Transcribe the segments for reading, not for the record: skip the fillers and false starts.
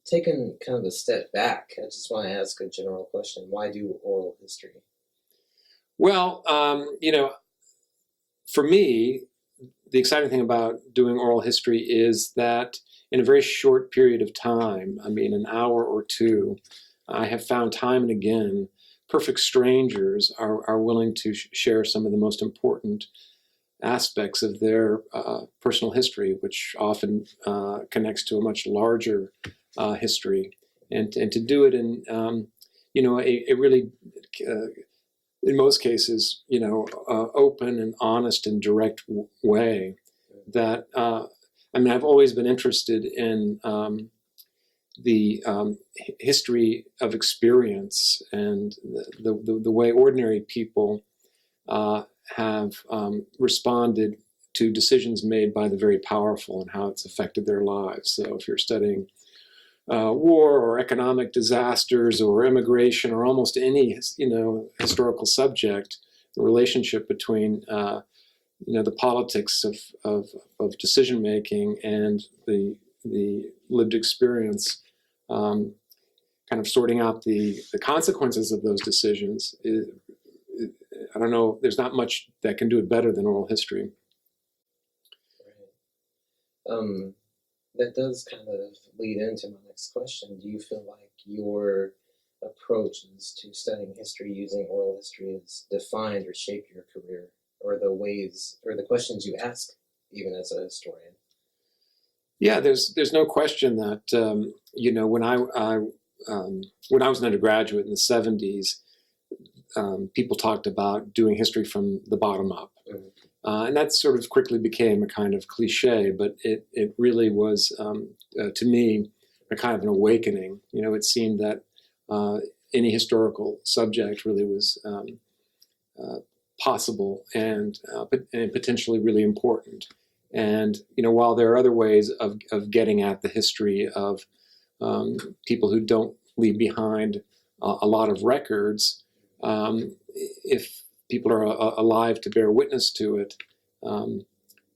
taking kind of a step back, I just want to ask a general question. Why do oral history? Well, for me, the exciting thing about doing oral history is that in a very short period of time, I mean, an hour or two, I have found time and again, perfect strangers are willing to share some of the most important aspects of their personal history, which often connects to a much larger history. And to do it in, a really, in most cases, open and honest and direct way that, I've always been interested in the history of experience and the way ordinary people have responded to decisions made by the very powerful and how it's affected their lives. So if you're studying war or economic disasters or immigration or almost any historical subject, the relationship between the politics of decision making and the lived experience, kind of sorting out the consequences of those decisions. I don't know, there's not much that can do it better than oral history. Right. That does kind of lead into my next question. Do you feel like your approaches to studying history using oral history has defined or shaped your career, or the ways or the questions you ask even as a historian? Yeah, there's no question that when I was an undergraduate in the 70s, people talked about doing history from the bottom up. Mm-hmm. And that sort of quickly became a kind of cliche, but it really was, to me, a kind of an awakening. It seemed that any historical subject really was possible and potentially really important. And while there are other ways of getting at the history of people who don't leave behind a lot of records, if people are alive to bear witness to it,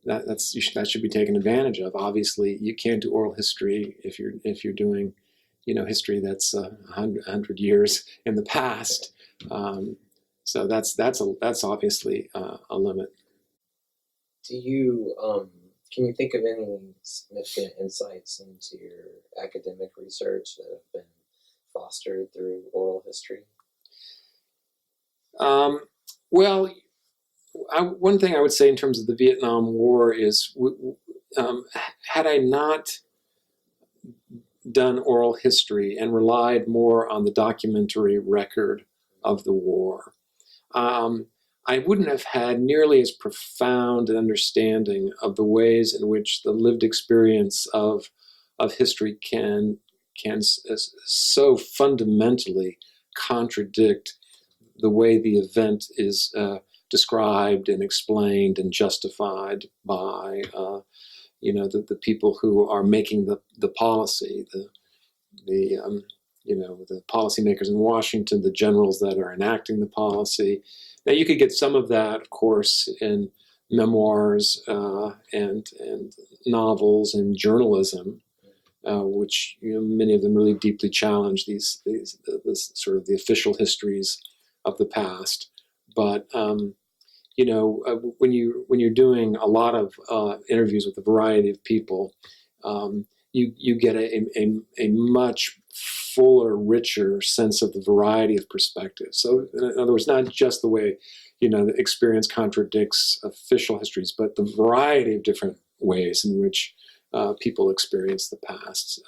that should be taken advantage of. Obviously, you can't do oral history if you're doing, history that's 100 years in the past. So that's obviously a limit. Do you can you think of any significant insights into your academic research that have been fostered through oral history? Well, one thing I would say in terms of the Vietnam War is, had I not done oral history and relied more on the documentary record of the war, I wouldn't have had nearly as profound an understanding of the ways in which the lived experience of history can so fundamentally contradict the way the event is described and explained and justified by the people who are making the policy, the policymakers in Washington, the generals that are enacting the policy. Now, you could get some of that, of course, in memoirs and novels and journalism, which many of them really deeply challenge these sort of the official histories of the past. But when you're doing a lot of interviews with a variety of people, you get a much fuller, richer sense of the variety of perspectives. So, in other words, not just the way the experience contradicts official histories, but the variety of different ways in which people experience the past.